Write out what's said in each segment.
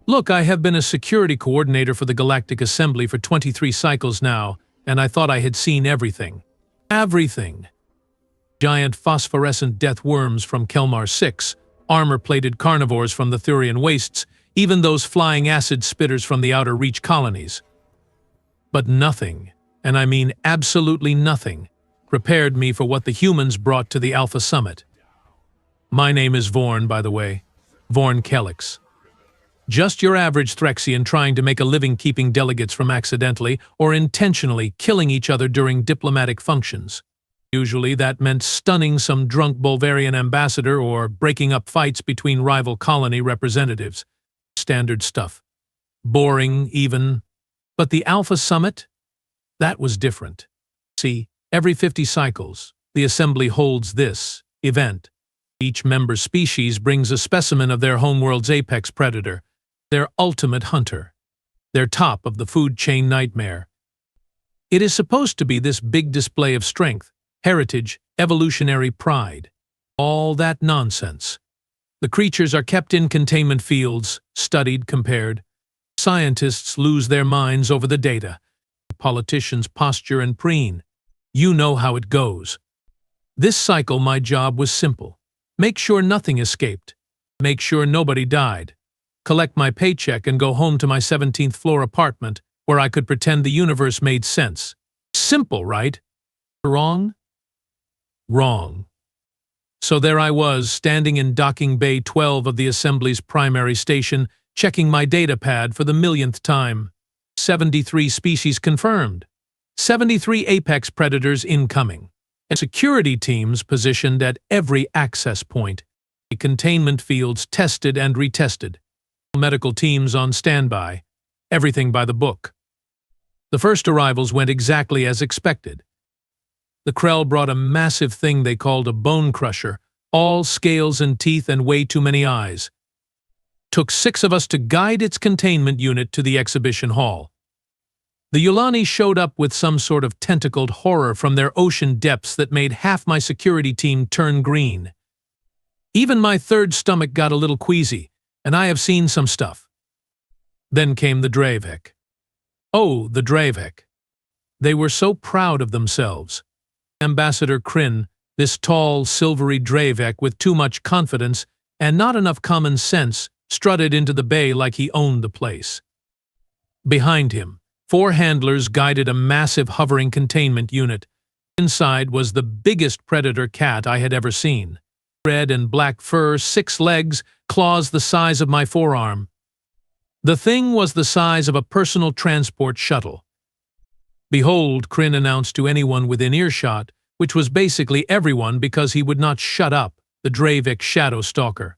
Look, I have been a security coordinator for the Galactic Assembly for 23 cycles now, and I thought I had seen everything. Everything. Giant phosphorescent death worms from Kelmar 6, armor-plated carnivores from the Thurian wastes, even those flying acid spitters from the Outer Reach colonies. But nothing, and I mean absolutely nothing, prepared me for what the humans brought to the Alpha Summit. My name is Vorn, by the way. Vorn Kelix. Just your average Threxian trying to make a living keeping delegates from accidentally or intentionally killing each other during diplomatic functions. Usually that meant stunning some drunk Bulgarian ambassador or breaking up fights between rival colony representatives. Standard stuff. Boring, even. But the Alpha Summit? That was different. See, every 50 cycles, the Assembly holds this event. Each member species brings a specimen of their homeworld's apex predator, their ultimate hunter, their top of the food chain nightmare. It is supposed to be this big display of strength, heritage, evolutionary pride. All that nonsense. The creatures are kept in containment fields, studied, compared. Scientists lose their minds over the data. Politicians posture and preen. You know how it goes. This cycle, my job was simple. Make sure nothing escaped. Make sure nobody died. Collect my paycheck and go home to my 17th floor apartment where I could pretend the universe made sense. Simple, right? Wrong? Wrong. So there I was, standing in docking bay 12 of the Assembly's primary station, checking my data pad for the millionth time. 73 species confirmed. 73 apex predators incoming. And security teams positioned at every access point. Containment fields tested and retested. Medical teams on standby. Everything by the book. The first arrivals went exactly as expected. The Krell brought a massive thing they called a bone crusher, all scales and teeth and way too many eyes. Took 6 of us to guide its containment unit to the exhibition hall. The Yulani showed up with some sort of tentacled horror from their ocean depths that made half my security team turn green. Even my third stomach got a little queasy, and I have seen some stuff. Then came the Dravek. Oh, the Dravek. They were so proud of themselves. Ambassador Kryn, this tall, silvery Dravek with too much confidence and not enough common sense, strutted into the bay like he owned the place. Behind him, 4 handlers guided a massive hovering containment unit. Inside was the biggest predator cat I had ever seen. Red and black fur, 6 legs, claws the size of my forearm. The thing was the size of a personal transport shuttle. Behold, Kryn announced to anyone within earshot, which was basically everyone because he would not shut up, the Dravek Shadow Stalker.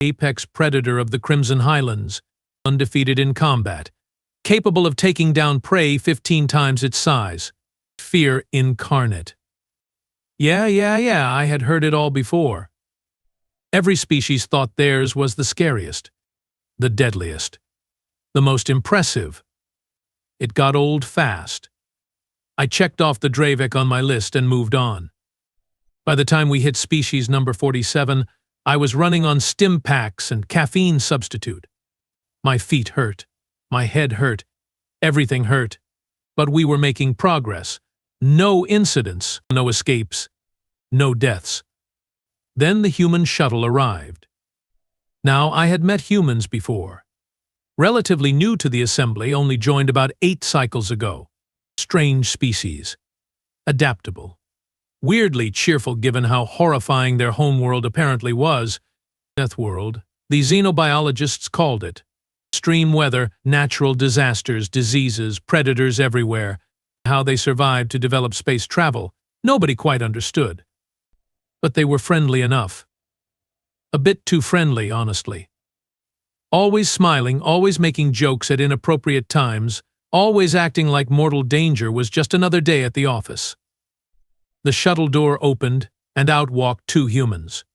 Apex predator of the Crimson Highlands, undefeated in combat, capable of taking down prey 15 times its size. Fear incarnate. Yeah, I had heard it all before. Every species thought theirs was the scariest, the deadliest, the most impressive. It got old fast. I checked off the Dravek on my list and moved on. By the time we hit species number 47, I was running on stim packs and caffeine substitute. My feet hurt. My head hurt. Everything hurt. But we were making progress. No incidents, no escapes, no deaths. Then the human shuttle arrived. Now, I had met humans before. Relatively new to the Assembly, only joined about 8 cycles ago. Strange species. Adaptable. Weirdly cheerful given how horrifying their homeworld apparently was. Death world, the xenobiologists called it. Extreme weather, natural disasters, diseases, predators everywhere. How they survived to develop space travel, nobody quite understood. But they were friendly enough. A bit too friendly, honestly. Always smiling, always making jokes at inappropriate times, always acting like mortal danger was just another day at the office. The shuttle door opened, and out walked 2 humans.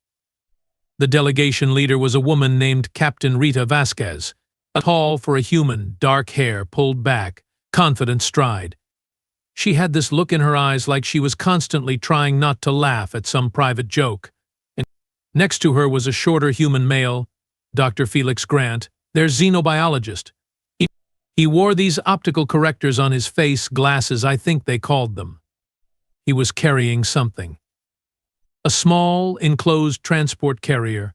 The delegation leader was a woman named Captain Rita Vasquez, tall for a human, dark hair pulled back, confident stride. She had this look in her eyes like she was constantly trying not to laugh at some private joke. And next to her was a shorter human male, Dr. Felix Grant, Their xenobiologist. He wore these optical correctors on his face, glasses I think they called them. He was carrying something. A small, enclosed transport carrier,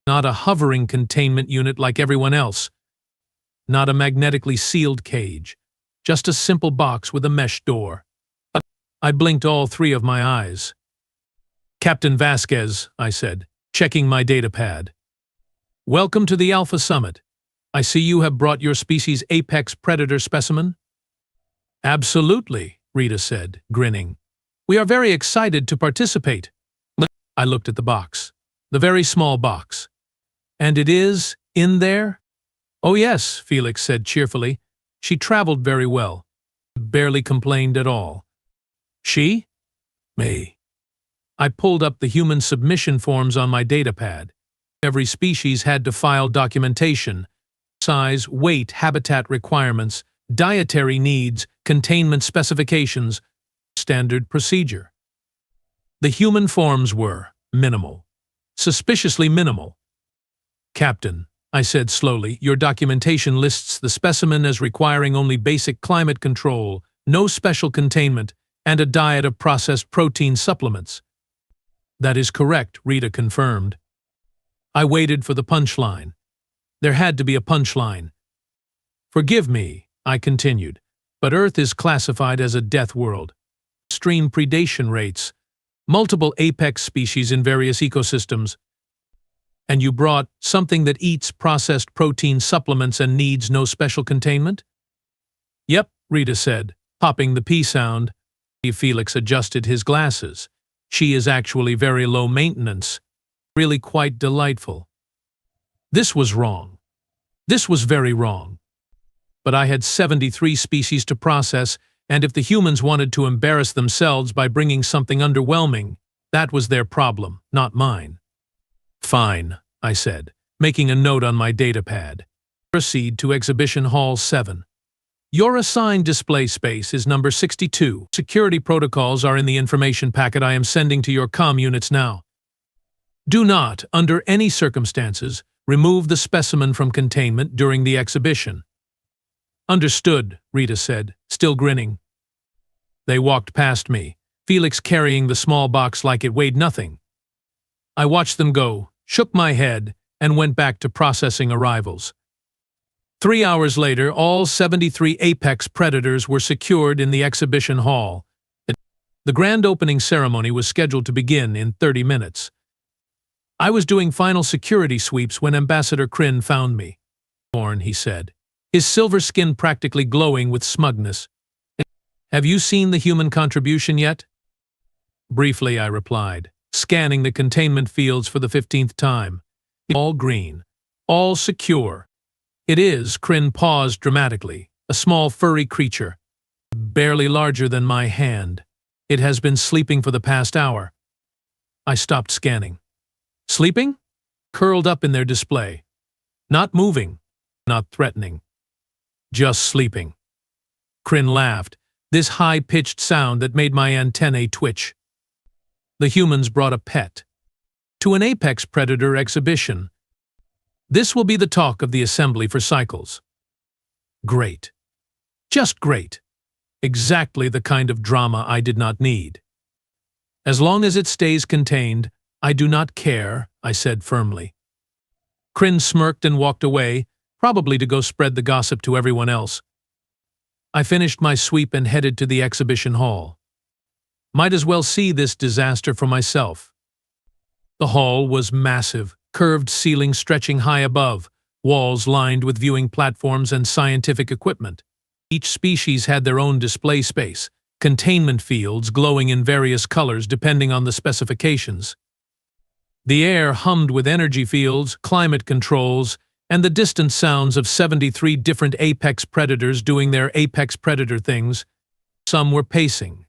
not a hovering containment unit like everyone else, not a magnetically sealed cage, just a simple box with a mesh door. I blinked all three of my eyes. "Captain Vasquez," I said, checking my datapad. "Welcome to the Alpha Summit. I see you have brought your species' apex predator specimen?" "Absolutely," Rita said, grinning. "We are very excited to participate." I looked at the box, the very small box. "And it is in there?" "Oh yes," Felix said cheerfully. "She traveled very well. Barely complained at all." "She?" "Me." I pulled up the human submission forms on my datapad. Every species had to file documentation: size, weight, habitat requirements, dietary needs, containment specifications, standard procedure. The human forms were minimal, suspiciously minimal. "Captain," I said slowly, "your documentation lists the specimen as requiring only basic climate control, no special containment, and a diet of processed protein supplements." "That is correct," Rita confirmed. I waited for the punchline. There had to be a punchline. "Forgive me," I continued, "but Earth is classified as a death world. Extreme predation rates, multiple apex species in various ecosystems. And you brought something that eats processed protein supplements and needs no special containment?" "Yep," Rita said, popping the P sound. Felix adjusted his glasses. "She is actually very low maintenance, really quite delightful." This was wrong. This was very wrong. But I had 73 species to process, and if the humans wanted to embarrass themselves by bringing something underwhelming, that was their problem, not mine. "Fine," I said, making a note on my datapad. "Proceed to Exhibition Hall 7. Your assigned display space is number 62. Security protocols are in the information packet I am sending to your comm units now. Do not, under any circumstances, remove the specimen from containment during the exhibition." "Understood," Rita said, still grinning. They walked past me, Felix carrying the small box like it weighed nothing. I watched them go, shook my head, and went back to processing arrivals. 3 hours later, all 73 apex predators were secured in the exhibition hall. The grand opening ceremony was scheduled to begin in 30 minutes. I was doing final security sweeps when Ambassador Kryn found me. "Born," he said, his silver skin practically glowing with smugness. "Have you seen the human contribution yet?" Briefly, I replied, scanning the containment fields for the 15th time. "All green. All secure." "It is," Kryn paused dramatically, "a small furry creature, barely larger than my hand. It has been sleeping for the past hour." I stopped scanning. "Sleeping?" "Curled up in their display. Not moving, not threatening. Just sleeping." Kryn laughed, this high-pitched sound that made my antennae twitch. "The humans brought a pet to an apex predator exhibition. This will be the talk of the assembly for cycles." Great. Just great. Exactly the kind of drama I did not need. "As long as it stays contained, I do not care," I said firmly. Kryn smirked and walked away, probably to go spread the gossip to everyone else. I finished my sweep and headed to the exhibition hall. Might as well see this disaster for myself. The hall was massive, curved ceiling stretching high above, walls lined with viewing platforms and scientific equipment. Each species had their own display space, containment fields glowing in various colors depending on the specifications. The air hummed with energy fields, climate controls, and the distant sounds of 73 different apex predators doing their apex predator things. Some were pacing.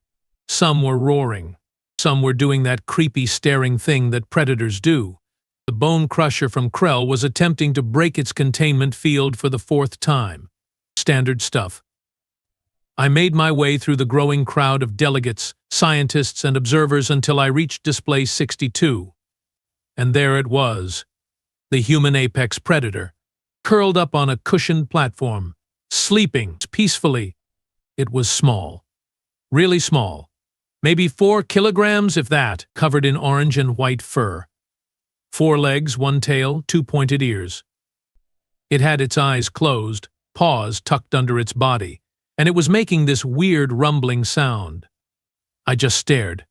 Some were roaring. Some were doing that creepy staring thing that predators do. The bone crusher from Krell was attempting to break its containment field for the 4th time. Standard stuff. I made my way through the growing crowd of delegates, scientists, and observers until I reached display 62. And there it was. The human apex predator. curled up on a cushioned platform, sleeping peacefully. It was small, really small, maybe 4 kilograms if that, covered in orange and white fur. 4 legs, 1 tail, 2 pointed ears. It had its eyes closed, paws tucked under its body, and it was making this weird rumbling sound. I just stared.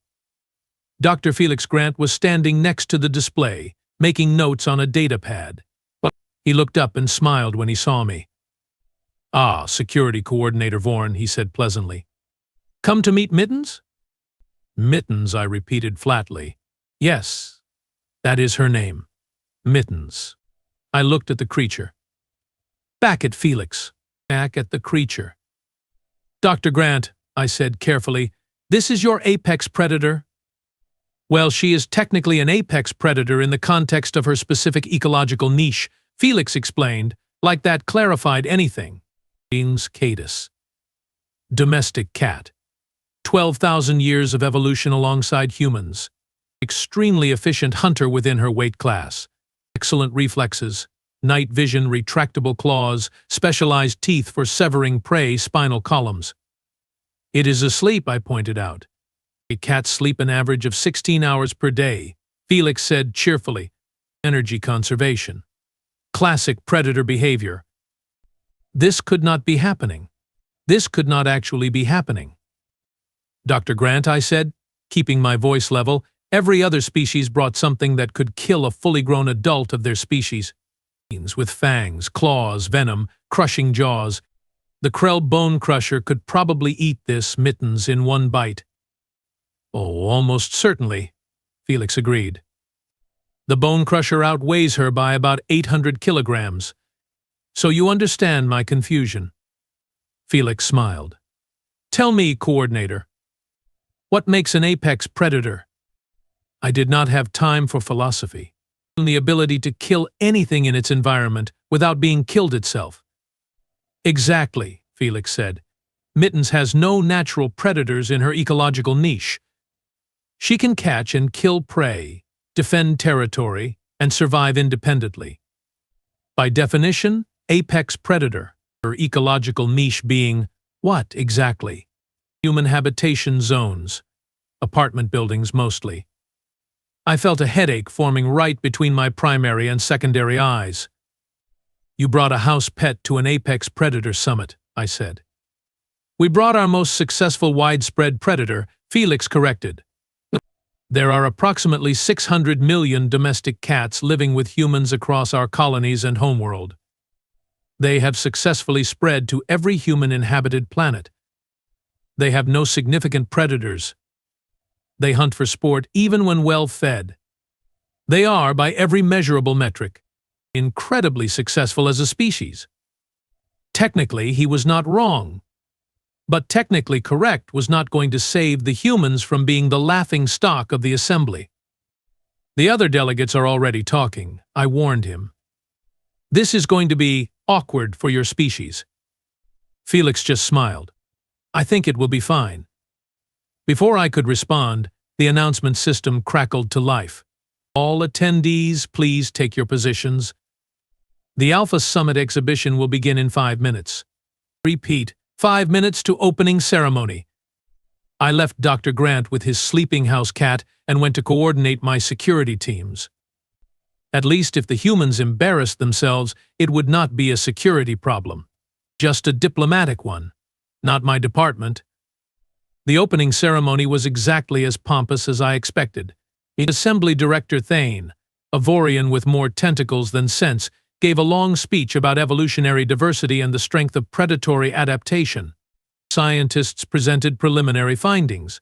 Dr. Felix Grant was standing next to the display, making notes on a data pad. He looked up and smiled when he saw me. "Ah, Security Coordinator Vorn," he said pleasantly. "Come to meet Mittens?" "Mittens," I repeated flatly. "Yes, that is her name. Mittens." I looked at the creature. Back at Felix. Back at the creature. "Dr. Grant," I said carefully, "this is your apex predator?" "Well, she is technically an apex predator in the context of her specific ecological niche," Felix explained, like that clarified anything. Catus. Domestic cat. 12,000 years of evolution alongside humans. Extremely efficient hunter within her weight class. Excellent reflexes. Night vision, retractable claws, specialized teeth for severing prey spinal columns. "It is asleep," I pointed out. "Cats sleep an average of 16 hours per day," Felix said cheerfully. "Energy conservation. Classic predator behavior." This could not be happening. This could not actually be happening. "Dr. Grant," I said, keeping my voice level, "every other species brought something that could kill a fully grown adult of their species. With fangs, claws, venom, crushing jaws. The Krell bone crusher could probably eat this Mittens in one bite." "Oh, almost certainly," Felix agreed. "The bone crusher outweighs her by about 800 kilograms. So you understand my confusion." Felix smiled. "Tell me, Coordinator, what makes an apex predator?" I did not have time for philosophy. The ability to kill anything in its environment without being killed itself. "Exactly," Felix said. "Mittens has no natural predators in her ecological niche. She can catch and kill prey, defend territory, and survive independently. By definition, apex predator, her ecological niche being what exactly? Human habitation zones, apartment buildings mostly." I felt a headache forming right between my primary and secondary eyes. "You brought a house pet to an apex predator summit," I said. "We brought our most successful widespread predator," Felix corrected. "There are approximately 600 million domestic cats living with humans across our colonies and homeworld. They have successfully spread to every human-inhabited planet. They have no significant predators. They hunt for sport even when well-fed. They are, by every measurable metric, incredibly successful as a species." Technically, he was not wrong. But technically correct was not going to save the humans from being the laughing stock of the assembly. "The other delegates are already talking," I warned him. "This is going to be awkward for your species." Felix just smiled. "I think it will be fine." Before I could respond, the announcement system crackled to life. "All attendees, please take your positions. The Alpha Summit exhibition will begin in 5 minutes. Repeat, 5 minutes to opening ceremony." I left Dr. Grant with his sleeping house cat and went to coordinate my security teams. At least if the humans embarrassed themselves, it would not be a security problem. Just a diplomatic one. Not my department. The opening ceremony was exactly as pompous as I expected. Assembly Director Thane, a Vorian with more tentacles than sense, gave a long speech about evolutionary diversity and the strength of predatory adaptation. Scientists presented preliminary findings.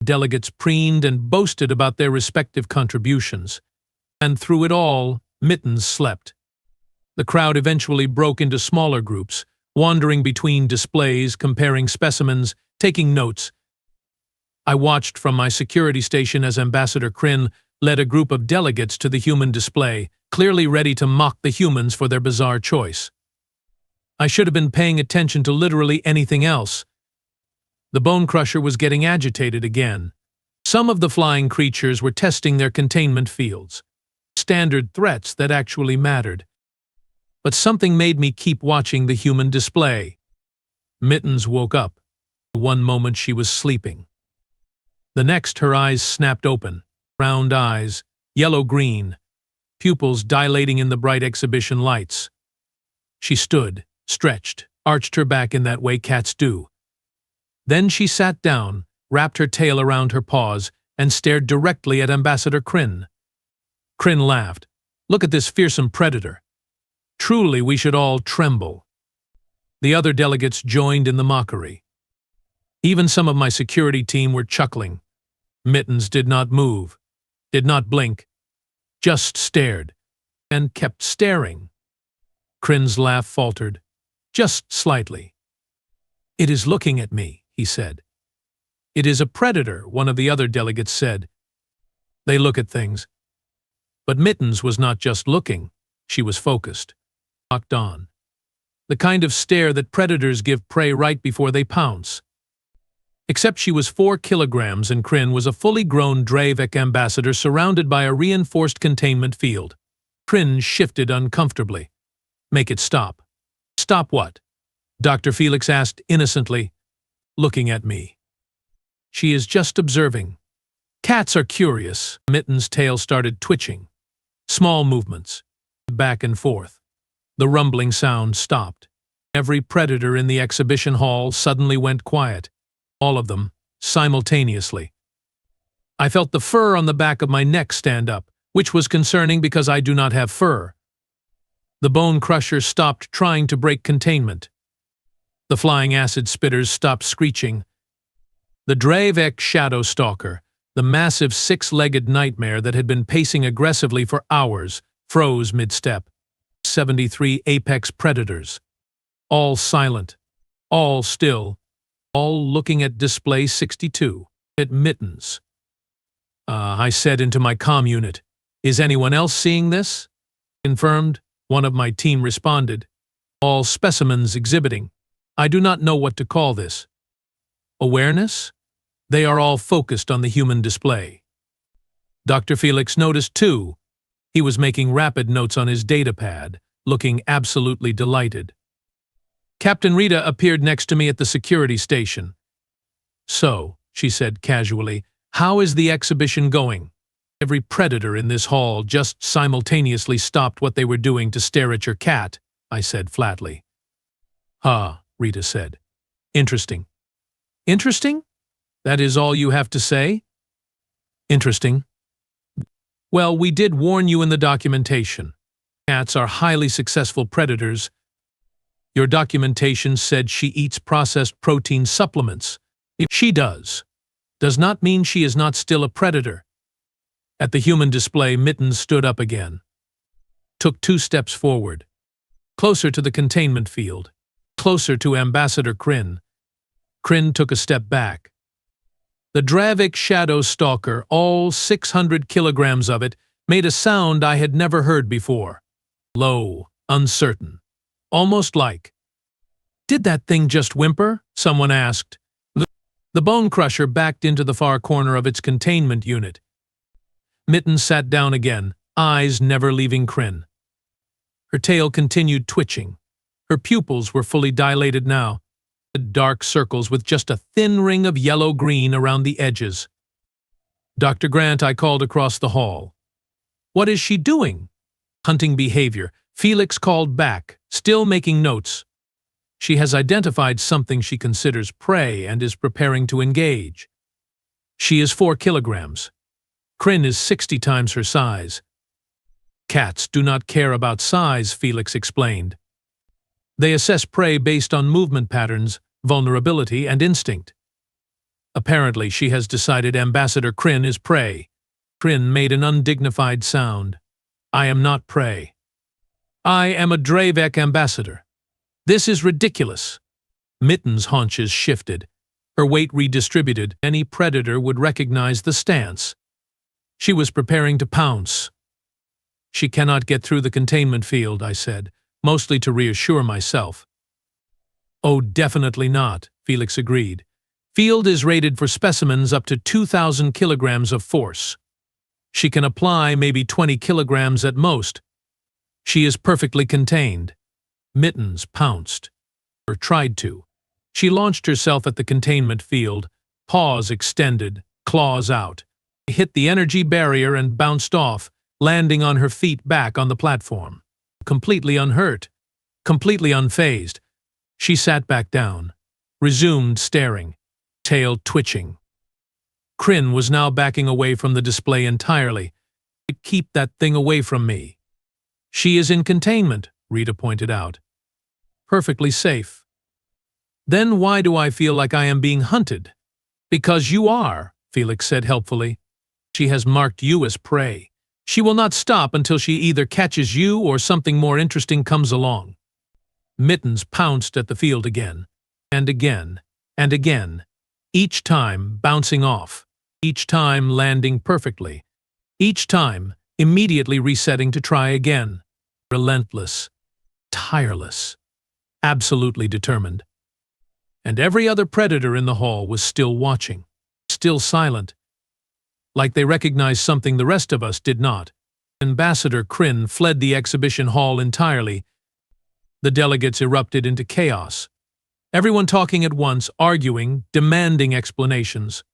Delegates preened and boasted about their respective contributions. And through it all, Mittens slept. The crowd eventually broke into smaller groups, wandering between displays, comparing specimens, taking notes. I watched from my security station as Ambassador Kryn led a group of delegates to the human display, clearly ready to mock the humans for their bizarre choice. I should have been paying attention to literally anything else. The bone crusher was getting agitated again. Some of the flying creatures were testing their containment fields. Standard threats that actually mattered. but something made me keep watching the human display. Mittens woke up. One moment she was sleeping. The next her eyes snapped open, round eyes, yellow-green, pupils dilating in the bright exhibition lights. She stood, stretched, arched her back in that way cats do. Then she sat down, wrapped her tail around her paws, and stared directly at Ambassador Kryn. Kryn laughed. "Look at this fearsome predator. Truly we should all tremble." The other delegates joined in the mockery. Even some of my security team were chuckling. Mittens did not move, did not blink, just stared, and kept staring. Kryn's laugh faltered, just slightly. "It is looking at me," he said. "It is a predator," one of the other delegates said. "They look at things." But Mittens was not just looking, she was focused, locked on. The kind of stare that predators give prey right before they pounce. Except she was 4 kilograms and Kryn was a fully grown Dravek ambassador surrounded by a reinforced containment field. Kryn shifted uncomfortably. "Make it stop." "Stop what?" Dr. Felix asked innocently, looking at me. "She is just observing. Cats are curious." Mittens' tail started twitching. Small movements, back and forth. The rumbling sound stopped. Every predator in the exhibition hall suddenly went quiet. All of them, simultaneously. I felt the fur on the back of my neck stand up, which was concerning because I do not have fur. The bone crusher stopped trying to break containment. The flying acid spitters stopped screeching. The Dravek shadow stalker, the massive 6-legged nightmare that had been pacing aggressively for hours, froze mid-step. 73 apex predators. All silent, all still, all looking at display 62, at Mittens. I said into my comm unit, "Is anyone else seeing this?" Confirmed, one of my team responded. "All specimens exhibiting. I do not know what to call this. Awareness? They are all focused on the human display." Dr. Felix noticed too. He was making rapid notes on his datapad, looking absolutely delighted. Captain Rita appeared next to me at the security station. "So," she said casually, "how is the exhibition going?" Every predator in this hall just simultaneously stopped what they were doing to stare at your cat, I said flatly. "Ah," Rita said. "Interesting." "Interesting? That is all you have to say?" "Interesting. Well, we did warn you in the documentation. Cats are highly successful predators. Your documentation said she eats processed protein supplements. If she does not mean she is not still a predator." At the human display, Mittens stood up again, took 2 steps forward, closer to the containment field, closer to Ambassador Kryn. Kryn took a step back. The Dravik shadow stalker, all 600 kilograms of it, made a sound I had never heard before. Low, uncertain, almost like. "Did that thing just whimper?" someone asked. The bone crusher backed into the far corner of its containment unit. Mittens sat down again, eyes never leaving Kryn. Her tail continued twitching. Her pupils were fully dilated now, dark circles with just a thin ring of yellow-green around the edges. "Dr. Grant," I called across the hall. "What is she doing?" "Hunting behavior," Felix called back, still making notes. "She has identified something she considers prey and is preparing to engage. She is 4 kilograms. Kryn is 60 times her size." "Cats do not care about size," Felix explained. "They assess prey based on movement patterns, vulnerability, and instinct. Apparently, she has decided Ambassador Kryn is prey." Kryn made an undignified sound. "I am not prey. I am a Dravek ambassador. This is ridiculous." Mittens' haunches shifted. Her weight redistributed. Any predator would recognize the stance. She was preparing to pounce. "She cannot get through the containment field," I said, mostly to reassure myself. "Oh, definitely not," Felix agreed. "Field is rated for specimens up to 2,000 kilograms of force. She can apply maybe 20 kilograms at most. She is perfectly contained." Mittens pounced, or tried to. She launched herself at the containment field, paws extended, claws out. She hit the energy barrier and bounced off, landing on her feet back on the platform. Completely unhurt, completely unfazed, she sat back down, resumed staring, tail twitching. Kryn was now backing away from the display entirely. Keep that thing away from me. She is in containment, Rita pointed out. Perfectly safe. Then why do I feel like I am being hunted? Because you are, Felix said helpfully. She has marked you as prey. She will not stop until she either catches you or something more interesting comes along. Mittens pounced at the field again, and again, and again, each time bouncing off, each time landing perfectly, each time immediately resetting to try again. Relentless, tireless, absolutely determined. And every other predator in the hall was still watching, still silent, like they recognized something the rest of us did not. Ambassador Kryn fled the exhibition hall entirely. The delegates erupted into chaos. Everyone talking at once, arguing, demanding explanations.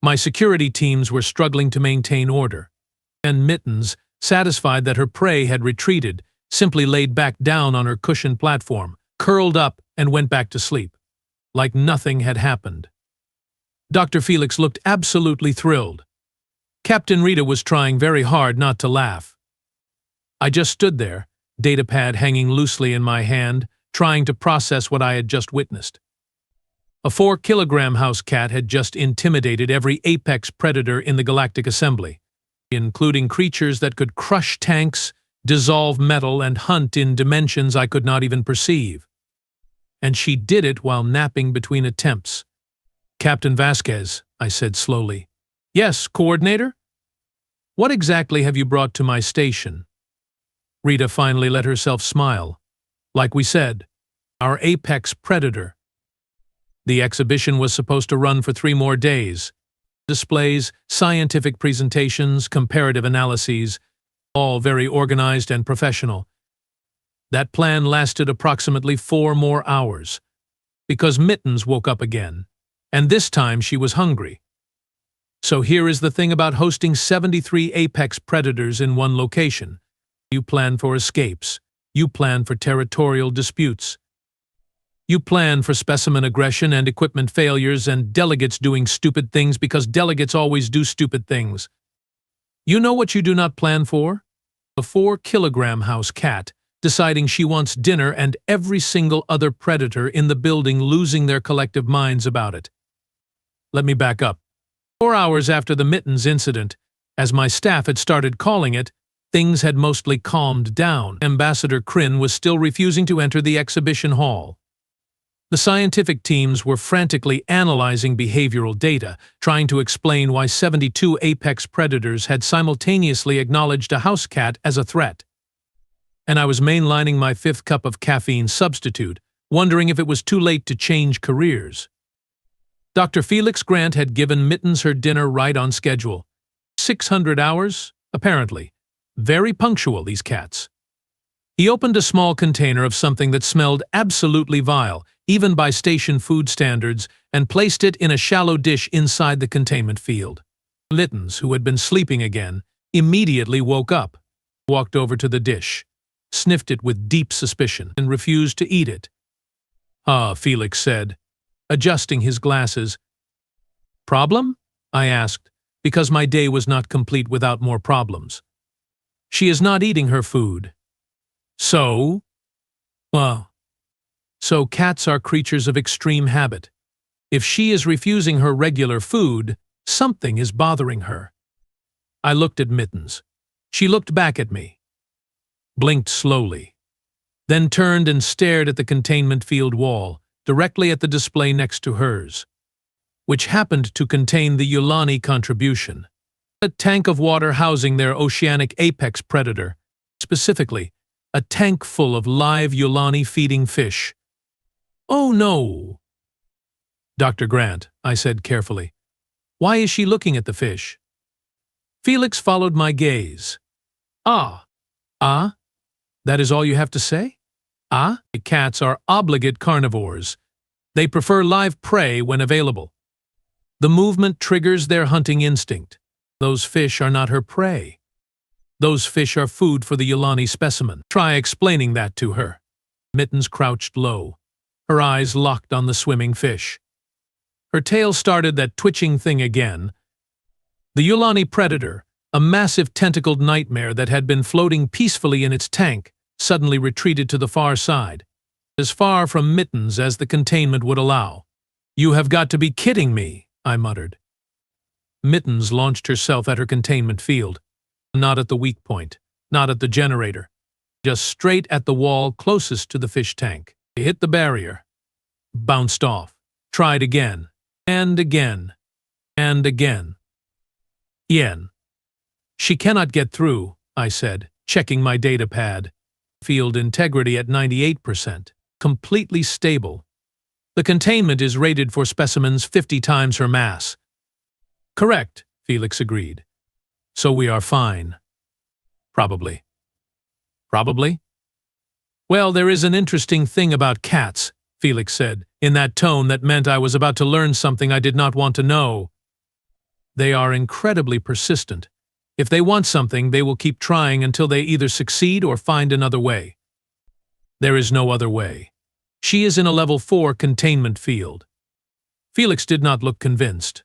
My security teams were struggling to maintain order. And Mittens, satisfied that her prey had retreated, simply laid back down on her cushioned platform, curled up, and went back to sleep, like nothing had happened. Dr. Felix looked absolutely thrilled. Captain Rita was trying very hard not to laugh. I just stood there, datapad hanging loosely in my hand, trying to process what I had just witnessed. A 4-kilogram Housecat had just intimidated every apex predator in the Galactic Assembly, including creatures that could crush tanks, dissolve metal, and hunt in dimensions I could not even perceive. And she did it while napping between attempts. Captain Vasquez, I said slowly. Yes, Coordinator? What exactly have you brought to my station? Rita finally let herself smile. Like we said, our apex predator. The exhibition was supposed to run for 3 more days. Displays, scientific presentations, comparative analyses, all very organized and professional. That plan lasted approximately 4 more hours, because Mittens woke up again, and this time she was hungry. So here is the thing about hosting 73 apex predators in one location. You plan for escapes. You plan for territorial disputes. You plan for specimen aggression and equipment failures and delegates doing stupid things because delegates always do stupid things. You know what you do not plan for? A 4-kilogram Housecat deciding she wants dinner and every single other predator in the building losing their collective minds about it. Let me back up. 4 hours after the Mittens incident, as my staff had started calling it, things had mostly calmed down. Ambassador Kryn was still refusing to enter the exhibition hall. The scientific teams were frantically analyzing behavioral data, trying to explain why 72 apex predators had simultaneously acknowledged a Housecat as a threat. And I was mainlining my 5th cup of caffeine substitute, wondering if it was too late to change careers. Dr. Felix Grant had given Mittens her dinner right on schedule. 600 hours, apparently. Very punctual, these cats. He opened a small container of something that smelled absolutely vile, even by station food standards, and placed it in a shallow dish inside the containment field. Mittens, who had been sleeping again, immediately woke up, walked over to the dish, sniffed it with deep suspicion, and refused to eat it. Ah, Felix said, adjusting his glasses. Problem? I asked, because my day was not complete without more problems. She is not eating her food. So? Well, so cats are creatures of extreme habit. If she is refusing her regular food, something is bothering her. I looked at Mittens. She looked back at me, blinked slowly, then turned and stared at the containment field wall, directly at the display next to hers, which happened to contain the Yulani contribution, a tank of water housing their oceanic apex predator, specifically, a tank full of live Yulani feeding fish. Oh no! Dr. Grant, I said carefully, why is she looking at the fish? Felix followed my gaze. Ah, that is all you have to say? Ah, cats are obligate carnivores. They prefer live prey when available. The movement triggers their hunting instinct. Those fish are not her prey. Those fish are food for the Yulani specimen. Try explaining that to her. Mittens crouched low, her eyes locked on the swimming fish. Her tail started that twitching thing again. The Yulani predator, a massive tentacled nightmare that had been floating peacefully in its tank, suddenly retreated to the far side, as far from Mittens as the containment would allow. "You have got to be kidding me," I muttered. Mittens launched herself at her containment field. Not at the weak point, not at the generator, just straight at the wall closest to the fish tank. It hit the barrier, bounced off, tried again, and again, and again. "Yen. She cannot get through," I said, checking my data pad. Field integrity at 98%, completely stable. The containment is rated for specimens 50 times her mass. "Correct," Felix agreed. "So we are fine." "Probably." "Probably?" "Well, there is an interesting thing about cats," Felix said, in that tone that meant I was about to learn something I did not want to know. "They are incredibly persistent. If they want something, they will keep trying until they either succeed or find another way. There is no other way. She is in a level 4 containment field." Felix did not look convinced.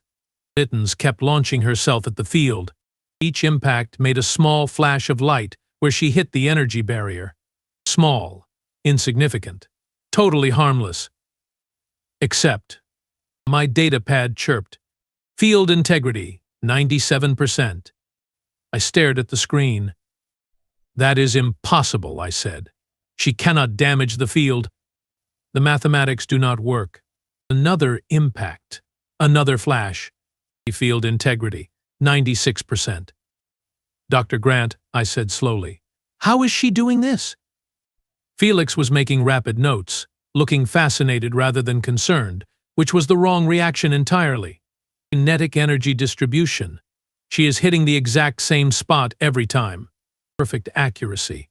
Mittens kept launching herself at the field. Each impact made a small flash of light where she hit the energy barrier. Small, insignificant, totally harmless. Except, my data pad chirped. "Field integrity, 97%. I stared at the screen. "That is impossible," I said. "She cannot damage the field. The mathematics do not work." Another impact. Another flash. "Field integrity, 96%. "Dr. Grant," I said slowly, "how is she doing this?" Felix was making rapid notes, looking fascinated rather than concerned, which was the wrong reaction entirely. Kinetic energy distribution. She is hitting the exact same spot every time. Perfect accuracy.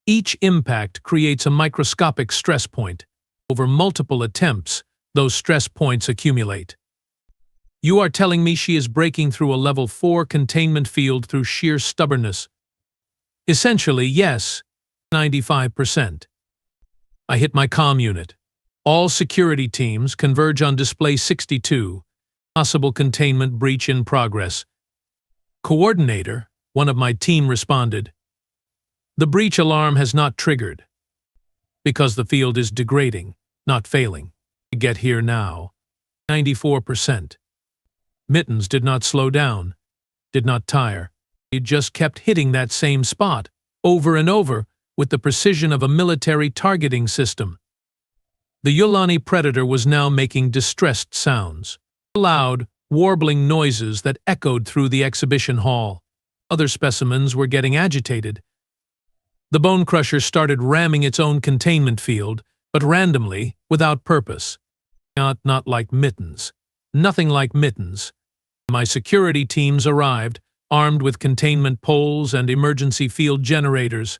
Each impact creates a microscopic stress point. Over multiple attempts, those stress points accumulate. You are telling me she is breaking through a level 4 containment field through sheer stubbornness? Essentially, yes, 95%. I hit my comm unit. All security teams converge on display 62. Possible containment breach in progress. Coordinator, one of my team responded. The breach alarm has not triggered. Because the field is degrading, not failing. Get here now. 94%. Mittens did not slow down, did not tire. He just kept hitting that same spot, over and over, with the precision of a military targeting system. The Yulani predator was now making distressed sounds. Loud, warbling noises that echoed through the exhibition hall. Other specimens were getting agitated. The bone crusher started ramming its own containment field, but randomly, without purpose. Not like Mittens. Nothing like Mittens. My security teams arrived, armed with containment poles and emergency field generators.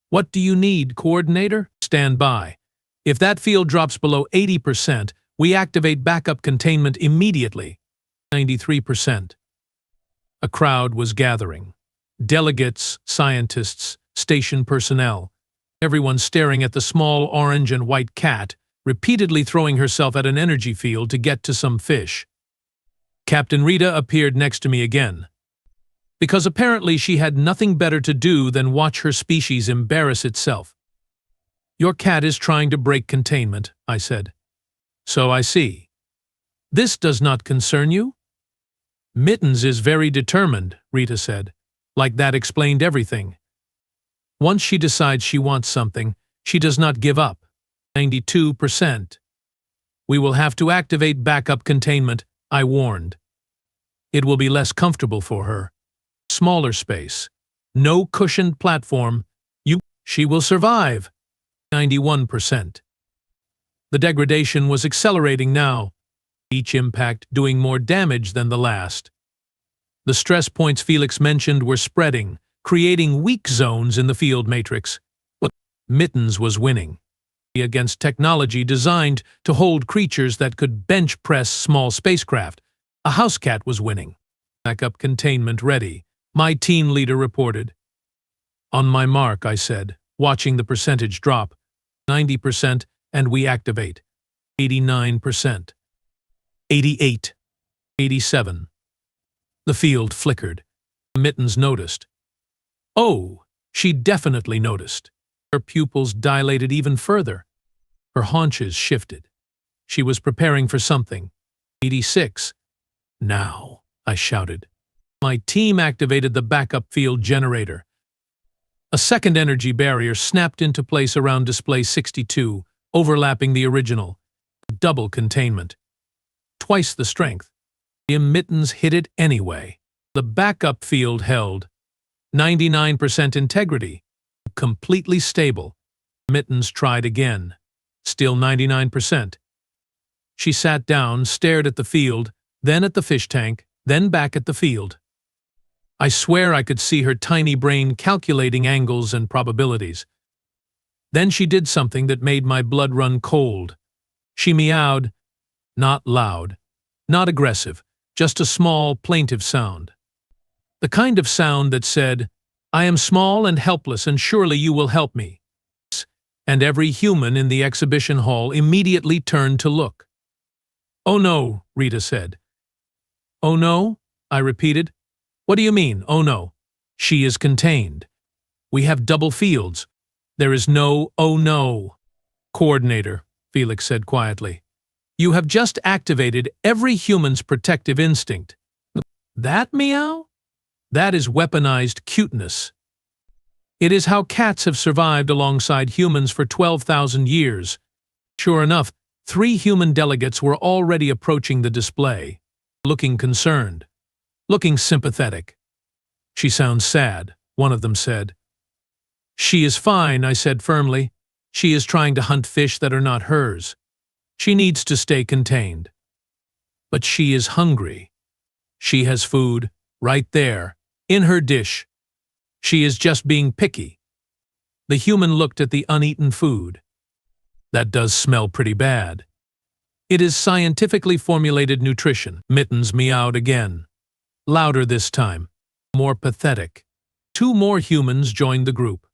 "What do you need, Coordinator?" "Stand by. If that field drops below 80%, we activate backup containment immediately." 93%. A crowd was gathering. Delegates, scientists, station personnel. Everyone staring at the small orange and white cat, repeatedly throwing herself at an energy field to get to some fish. Captain Rita appeared next to me again. Because apparently she had nothing better to do than watch her species embarrass itself. "Your cat is trying to break containment," I said. "So I see. This does not concern you?" "Mittens is very determined," Rita said. Like that explained everything. Once she decides she wants something, she does not give up. 92%. "We will have to activate backup containment," I warned. "It will be less comfortable for her. Smaller space. No cushioned platform. She will survive." 91%. The degradation was accelerating now, each impact doing more damage than the last. The stress points Felix mentioned were spreading, creating weak zones in the field matrix. Mittens was winning. Against technology designed to hold creatures that could bench press small spacecraft, a Housecat was winning. Backup containment ready, my team leader reported. On my mark, I said, watching the percentage drop. 90%, and we activate. 89%. 88. 87. The field flickered. Mittens noticed. Oh, she definitely noticed. Her pupils dilated even further. Her haunches shifted. She was preparing for something. 86. Now, I shouted. My team activated the backup field generator. A second energy barrier snapped into place around display 62, overlapping the original. Double containment. Twice the strength. The Mittens hit it anyway. The backup field held. 99% integrity. Completely stable. Mittens tried again. Still 99%. She sat down, stared at the field, then at the fish tank, then back at the field. I swear I could see her tiny brain calculating angles and probabilities. Then she did something that made my blood run cold. She meowed, not loud, not aggressive, just a small, plaintive sound. The kind of sound that said, "I am small and helpless and surely you will help me." And every human in the exhibition hall immediately turned to look. "Oh no," Rita said. "Oh no?" I repeated. "What do you mean, oh no?" "She is contained. We have double fields. There is no oh no." "Coordinator," Felix said quietly, "you have just activated every human's protective instinct." "That meow? That is weaponized cuteness. It is how cats have survived alongside humans for 12,000 years. Sure enough, 3 human delegates were already approaching the display, looking concerned, looking sympathetic. "She sounds sad," one of them said. "She is fine," I said firmly. "She is trying to hunt fish that are not hers. She needs to stay contained. But she is hungry. She has food, right there, in her dish. She is just being picky." The human looked at the uneaten food. "That does smell pretty bad." "It is scientifically formulated nutrition." Mittens meowed again. Louder this time. More pathetic. 2 more humans joined the group.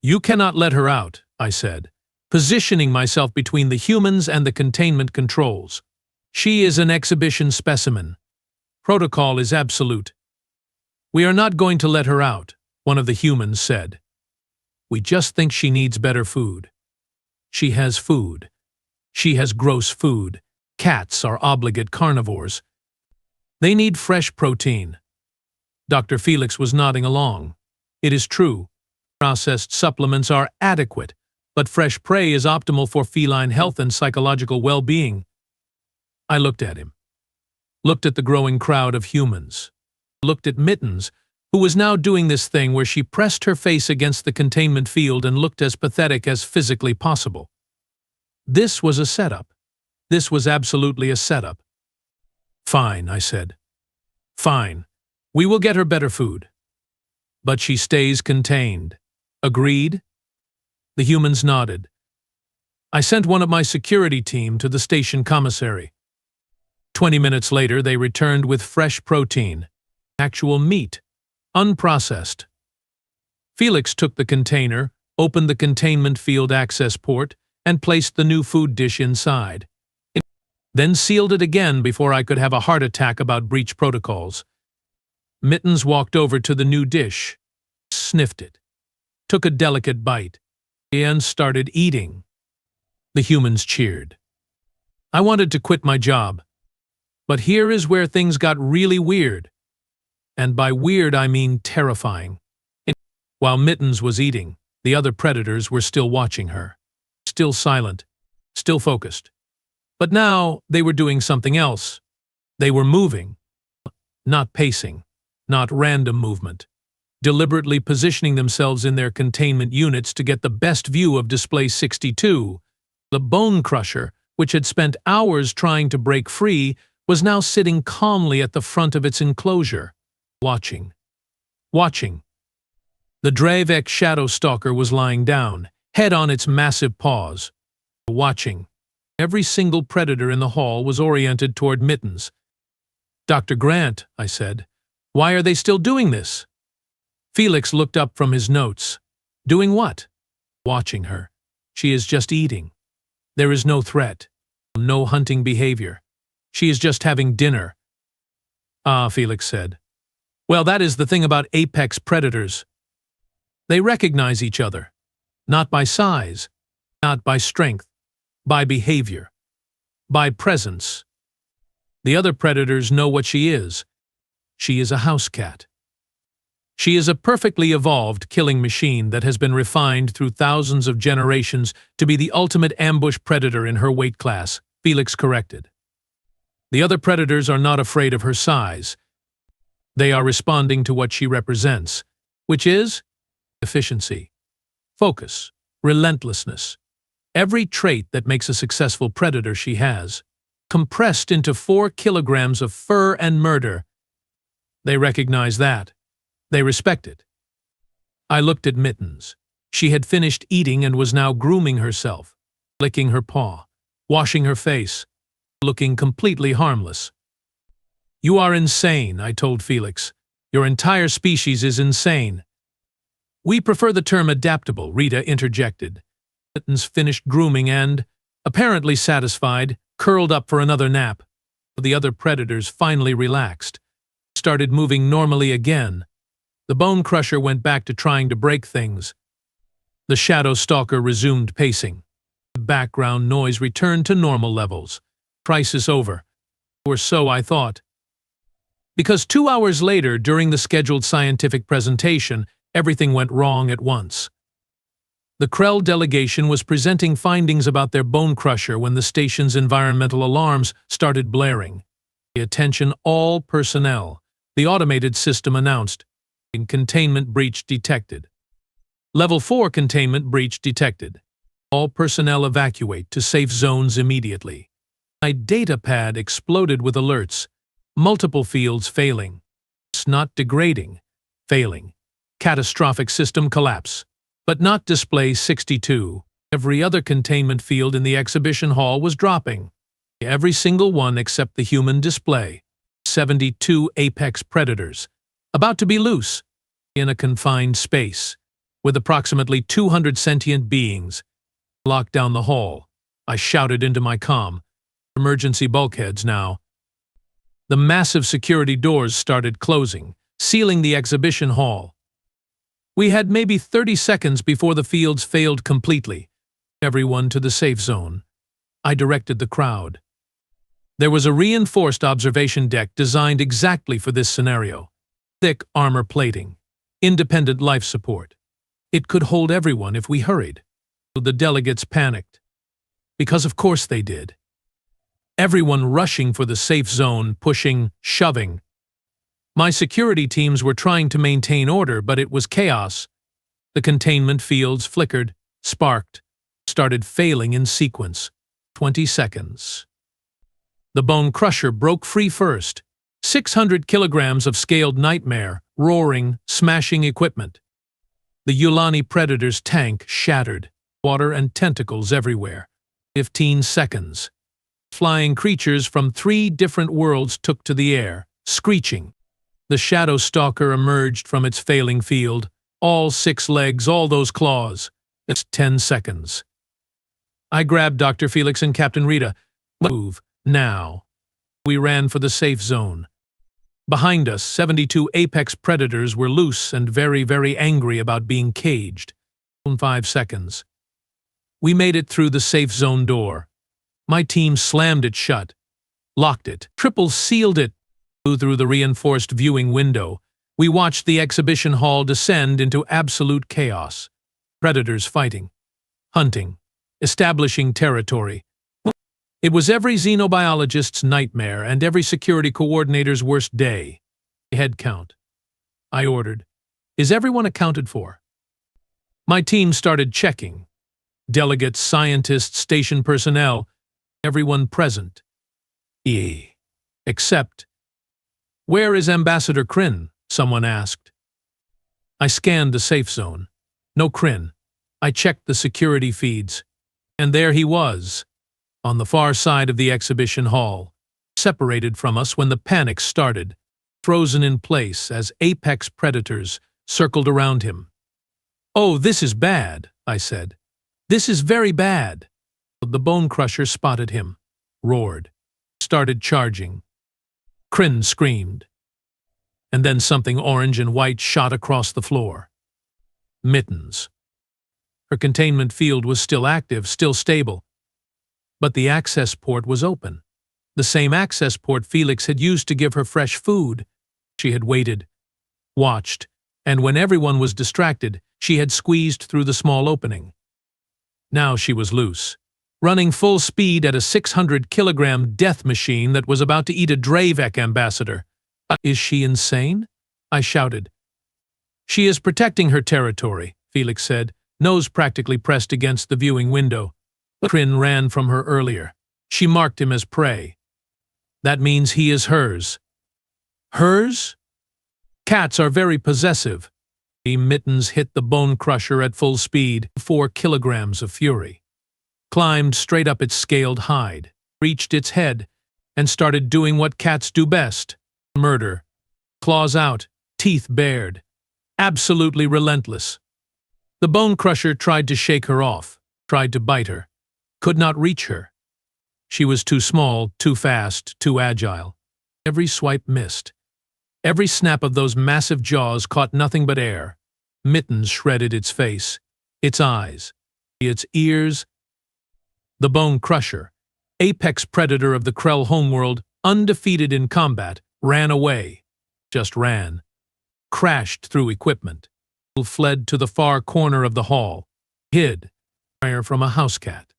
"You cannot let her out," I said, positioning myself between the humans and the containment controls. "She is an exhibition specimen. Protocol is absolute." "We are not going to let her out," one of the humans said. "We just think she needs better food." "She has food. She has gross food. Cats are obligate carnivores. They need fresh protein." Dr. Felix was nodding along. "It is true. Processed supplements are adequate, but fresh prey is optimal for feline health and psychological well-being." I looked at him. Looked at the growing crowd of humans. Looked at Mittens, who was now doing this thing where she pressed her face against the containment field and looked as pathetic as physically possible. This was a setup. This was absolutely a setup. "Fine," I said. "Fine. We will get her better food. But she stays contained. Agreed?" The humans nodded. I sent one of my security team to the station commissary. 20 minutes later, they returned with fresh protein. Actual meat. Unprocessed. Felix took the container, opened the containment field access port, and placed the new food dish inside. Then sealed it again before I could have a heart attack about breach protocols. Mittens walked over to the new dish, sniffed it, took a delicate bite, and started eating. The humans cheered. I wanted to quit my job. But here is where things got really weird. And by weird I mean terrifying. While Mittens was eating, the other predators were still watching her. Still silent, still focused. But now they were doing something else. They were moving. Not pacing, not random movement. Deliberately positioning themselves in their containment units to get the best view of display 62. The bone crusher, which had spent hours trying to break free, was now sitting calmly at the front of its enclosure, watching. Watching. The Dravek shadow stalker was lying down, head on its massive paws, watching. Every single predator in the hall was oriented toward Mittens. "Dr. Grant," I said, "why are they still doing this?" Felix looked up from his notes. "Doing what?" "Watching her. She is just eating. There is no threat, no hunting behavior. She is just having dinner." "Ah," Felix said. "Well, that is the thing about apex predators. They recognize each other, not by size, not by strength, by behavior, by presence. The other predators know what she is. She is a Housecat. She is a perfectly evolved killing machine that has been refined through thousands of generations to be the ultimate ambush predator in her weight class," Felix corrected. "The other predators are not afraid of her size. They are responding to what she represents, which is efficiency, focus, relentlessness. Every trait that makes a successful predator she has, compressed into 4 kilograms of fur and murder. They recognize that. They respect it." I looked at Mittens. She had finished eating and was now grooming herself, licking her paw, washing her face, looking completely harmless. "You are insane," I told Felix. "Your entire species is insane." "We prefer the term adaptable," Rita interjected. Mittens finished grooming and, apparently satisfied, curled up for another nap. The other predators finally relaxed, started moving normally again. The bone crusher went back to trying to break things. The shadow stalker resumed pacing. The background noise returned to normal levels. Crisis over. Or so I thought. Because 2 hours later, during the scheduled scientific presentation, everything went wrong at once. The Krell delegation was presenting findings about their bone crusher when the station's environmental alarms started blaring. "Attention all personnel," the automated system announced. "Containment breach detected. Level 4 containment breach detected. All personnel evacuate to safe zones immediately." My data pad exploded with alerts. Multiple fields failing. It's not degrading. Failing. Catastrophic system collapse. But not display 62. Every other containment field in the exhibition hall was dropping. Every single one except the human display. 72 apex predators, about to be loose, in a confined space, with approximately 200 sentient beings. Locked down the hall. I shouted into my comm. "Emergency bulkheads now." The massive security doors started closing, sealing the exhibition hall. We had maybe 30 seconds before the fields failed completely. "Everyone to the safe zone." I directed the crowd. There was a reinforced observation deck designed exactly for this scenario. Thick armor plating. Independent life support. It could hold everyone if we hurried. The delegates panicked. Because of course they did. Everyone rushing for the safe zone, pushing, shoving. My security teams were trying to maintain order, but it was chaos. The containment fields flickered, sparked, started failing in sequence. 20 seconds. The bone crusher broke free first. 600 kilograms of scaled nightmare, roaring, smashing equipment. The Yulani Predator's tank shattered, water and tentacles everywhere. 15 seconds. Flying creatures from 3 different worlds took to the air, screeching. The shadow stalker emerged from its failing field. All 6 legs, all those claws. It's 10 seconds. I grabbed Dr. Felix and Captain Rita. "Move, now." We ran for the safe zone. Behind us, 72 apex predators were loose and very, very angry about being caged. 5 seconds. We made it through the safe zone door. My team slammed it shut, locked it, triple sealed it. Through the reinforced viewing window, we watched the exhibition hall descend into absolute chaos. Predators fighting, hunting, establishing territory. It was every xenobiologist's nightmare and every security coordinator's worst day. Head count. I ordered. "Is everyone accounted for?" My team started checking. Delegates, scientists, station personnel, everyone present. Except, "Where is Ambassador Kryn?" someone asked. I scanned the safe zone. No Kryn. I checked the security feeds, and there he was, on the far side of the exhibition hall, separated from us when the panic started, frozen in place as apex predators circled around him. "Oh, this is bad," I said. "This is very bad." The bone crusher spotted him, roared, started charging. Kryn screamed. And then something orange and white shot across the floor. Mittens. Her containment field was still active, still stable. But the access port was open. The same access port Felix had used to give her fresh food. She had waited, watched, and when everyone was distracted, she had squeezed through the small opening. Now she was loose, running full speed at a 600-kilogram death machine that was about to eat a Dravek ambassador. "Is she insane?" I shouted. "She is protecting her territory," Felix said, nose practically pressed against the viewing window. Kryn ran from her earlier. She marked him as prey. "That means he is hers." "Hers?" "Cats are very possessive." Mittens hit the bone crusher at full speed, 4 kilograms of fury. Climbed straight up its scaled hide, reached its head, and started doing what cats do best. Murder. Claws out, teeth bared. Absolutely relentless. The bone crusher tried to shake her off, tried to bite her. Could not reach her. She was too small, too fast, too agile. Every swipe missed. Every snap of those massive jaws caught nothing but air. Mittens shredded its face, its eyes, its ears. The bone crusher, apex predator of the Krell homeworld, undefeated in combat, ran away. Just ran. Crashed through equipment. Fled to the far corner of the hall. Hid. Fire from a housecat.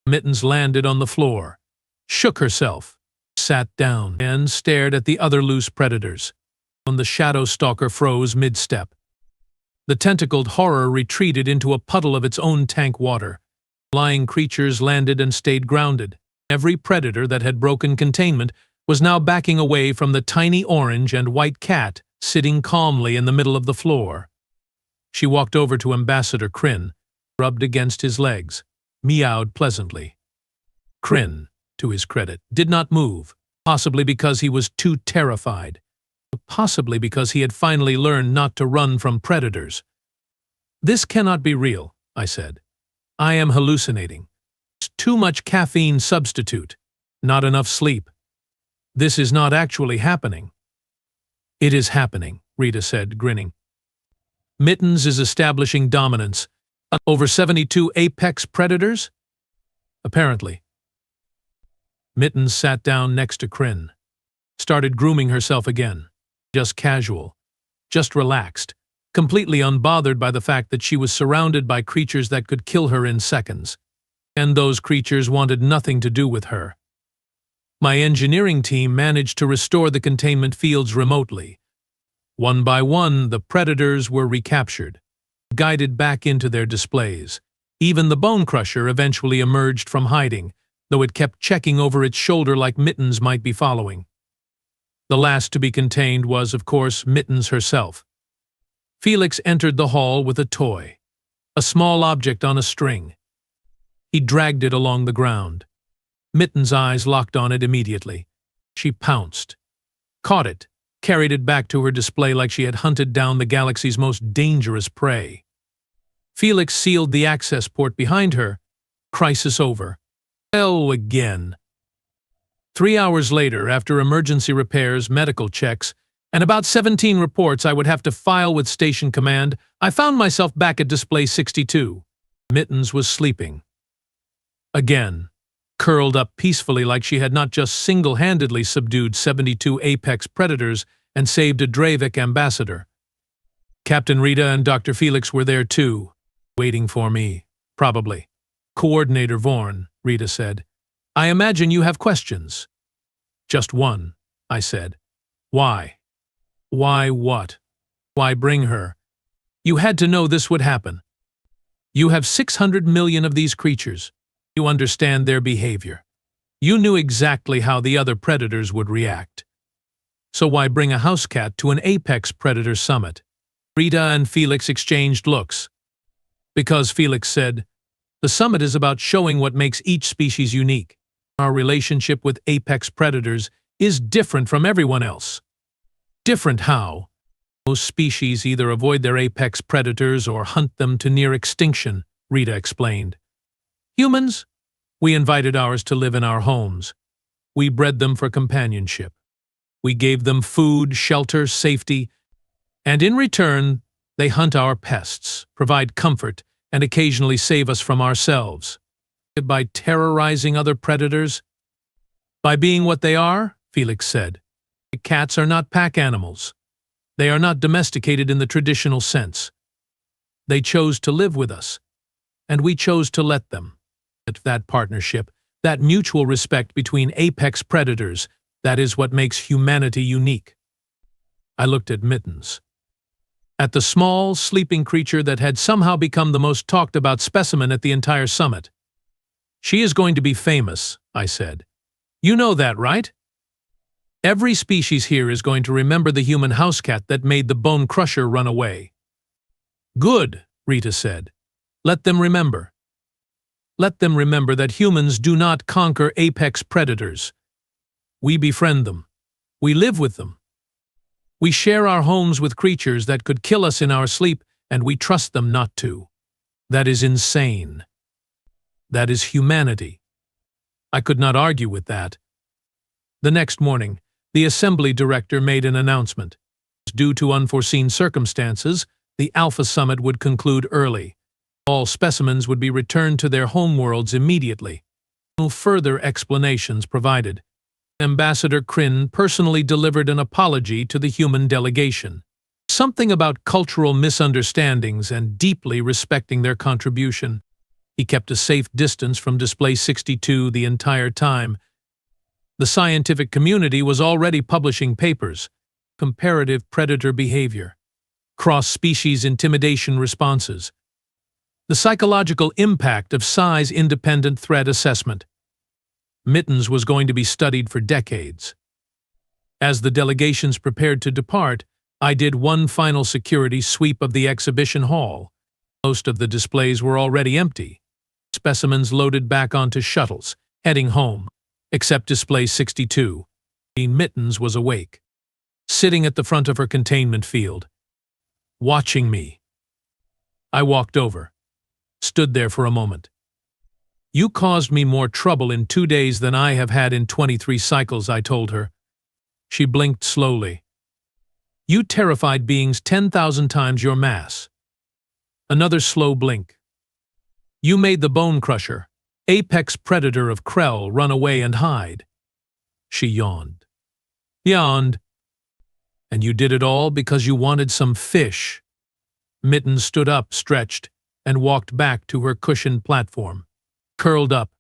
Mittens landed on the floor. Shook herself. Sat down and stared at the other loose predators. The shadow stalker froze mid-step. The tentacled horror retreated into a puddle of its own tank water. Flying creatures landed and stayed grounded. Every predator that had broken containment was now backing away from the tiny orange and white cat sitting calmly in the middle of the floor. She walked over to Ambassador Kryn, rubbed against his legs, meowed pleasantly. Kryn, to his credit, did not move, possibly because he was too terrified. Possibly because he had finally learned not to run from predators. "This cannot be real," I said. "I am hallucinating. It's too much caffeine substitute. Not enough sleep. This is not actually happening." "It is happening," Rita said, grinning. "Mittens is establishing dominance. Over 72 apex predators?" "Apparently." Mittens sat down next to Kryn. Started grooming herself again. Just casual, just relaxed, completely unbothered by the fact that she was surrounded by creatures that could kill her in seconds. And those creatures wanted nothing to do with her. My engineering team managed to restore the containment fields remotely. One by one, the predators were recaptured, guided back into their displays. Even the bone crusher eventually emerged from hiding, though it kept checking over its shoulder like Mittens might be following. The last to be contained was, of course, Mittens herself. Felix entered the hall with a toy, a small object on a string. He dragged it along the ground. Mittens' eyes locked on it immediately. She pounced, caught it, carried it back to her display like she had hunted down the galaxy's most dangerous prey. Felix sealed the access port behind her. Crisis over. Hell again. 3 hours later, after emergency repairs, medical checks, and about 17 reports I would have to file with Station Command, I found myself back at Display 62. Mittens was sleeping. Again, curled up peacefully like she had not just single-handedly subdued 72 apex predators and saved a Dravek ambassador. Captain Rita and Dr. Felix were there too, waiting for me, probably. "Coordinator Vorn," Rita said. "I imagine you have questions." "Just one," I said. "Why?" "Why what? Why bring her? You had to know this would happen. You have 600 million of these creatures. You understand their behavior. You knew exactly how the other predators would react. So why bring a housecat to an apex predator summit?" Rita and Felix exchanged looks. Because, Felix said, the summit is about showing what makes each species unique. Our relationship with apex predators is different from everyone else. Different how? Most species either avoid their apex predators or hunt them to near extinction, Rita explained. Humans? We invited ours to live in our homes. We bred them for companionship. We gave them food, shelter, safety, and in return, they hunt our pests, provide comfort, and occasionally save us from ourselves. By terrorizing other predators? By being what they are, Felix said. Cats are not pack animals. They are not domesticated in the traditional sense. They chose to live with us, and we chose to let them. That partnership, that mutual respect between apex predators, that is what makes humanity unique. I looked at Mittens. At the small, sleeping creature that had somehow become the most talked about specimen at the entire summit. She is going to be famous, I said. You know that, right? Every species here is going to remember the human housecat that made the bone crusher run away. Good, Rita said. Let them remember. Let them remember that humans do not conquer apex predators. We befriend them. We live with them. We share our homes with creatures that could kill us in our sleep, and we trust them not to. That is insane. That is humanity. I could not argue with that. The next morning, the assembly director made an announcement. Due to unforeseen circumstances, the Alpha Summit would conclude early. All specimens would be returned to their homeworlds immediately. No further explanations provided. Ambassador Kryn personally delivered an apology to the human delegation. Something about cultural misunderstandings and deeply respecting their contribution. He kept a safe distance from Display 62 the entire time. The scientific community was already publishing papers. Comparative predator behavior. Cross-species intimidation responses. The psychological impact of size-independent threat assessment. Mittens was going to be studied for decades. As the delegations prepared to depart, I did one final security sweep of the exhibition hall. Most of the displays were already empty. Specimens loaded back onto shuttles, heading home, except Display 62. Mittens was awake, sitting at the front of her containment field, watching me. I walked over, stood there for a moment. You caused me more trouble in 2 days than I have had in 23 cycles, I told her. She blinked slowly. You terrified beings 10,000 times your mass. Another slow blink. You made the bone crusher, apex predator of Krell, run away and hide. She yawned. Yawned. And you did it all because you wanted some fish. Mittens stood up, stretched, and walked back to her cushioned platform. Curled up,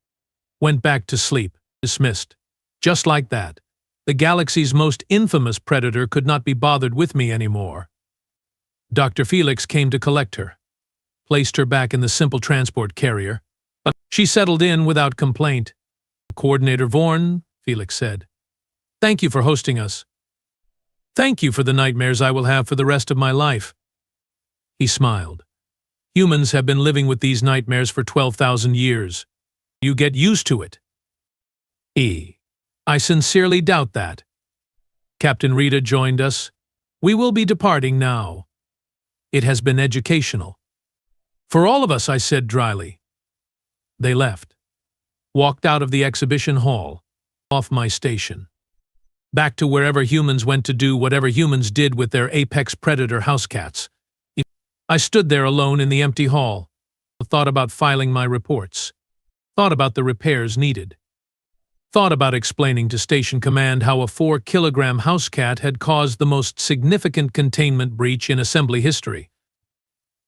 went back to sleep, dismissed. Just like that. The galaxy's most infamous predator could not be bothered with me anymore. Dr. Felix came to collect her, placed her back in the simple transport carrier. She settled in without complaint. Coordinator Vorn, Felix said. Thank you for hosting us. Thank you for the nightmares I will have for the rest of my life. He smiled. Humans have been living with these nightmares for 12,000 years. You get used to it. I sincerely doubt that. Captain Rita joined us. We will be departing now. It has been educational. For all of us, I said dryly. They left. Walked out of the exhibition hall, off my station. Back to wherever humans went to do whatever humans did with their apex predator housecats. I stood there alone in the empty hall, thought about filing my reports, thought about the repairs needed, thought about explaining to Station Command how a 4-kilogram housecat had caused the most significant containment breach in assembly history.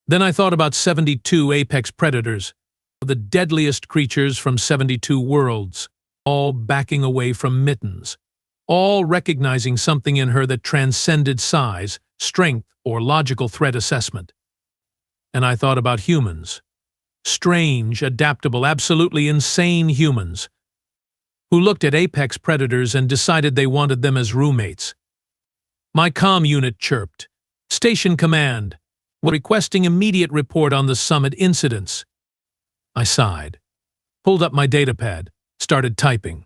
Then I thought about 72 apex predators, the deadliest creatures from 72 worlds, all backing away from Mittens, all recognizing something in her that transcended size, strength, or logical threat assessment. And I thought about humans. Strange, adaptable, absolutely insane humans who looked at apex predators and decided they wanted them as roommates. My comm unit chirped. Station Command. requesting immediate report on the summit incidents. I sighed, pulled up my datapad, started typing.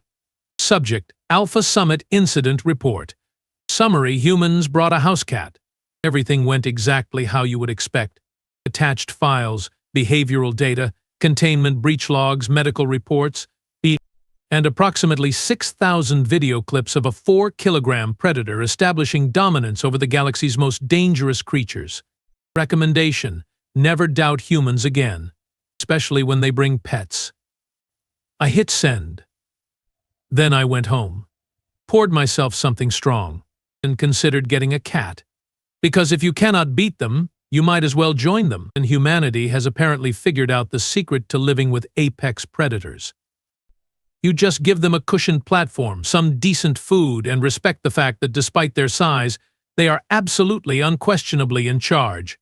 Subject: Alpha Summit Incident Report. Summary: humans brought a Housecat. Everything went exactly how you would expect. Attached files, behavioral data, containment breach logs, medical reports, and approximately 6,000 video clips of a 4-kilogram predator establishing dominance over the galaxy's most dangerous creatures. Recommendation: never doubt humans again, especially when they bring pets. I hit send. Then I went home, poured myself something strong, and considered getting a cat. Because if you cannot beat them, you might as well join them, and humanity has apparently figured out the secret to living with apex predators. You just give them a cushioned platform, some decent food, and respect the fact that despite their size, they are absolutely unquestionably in charge.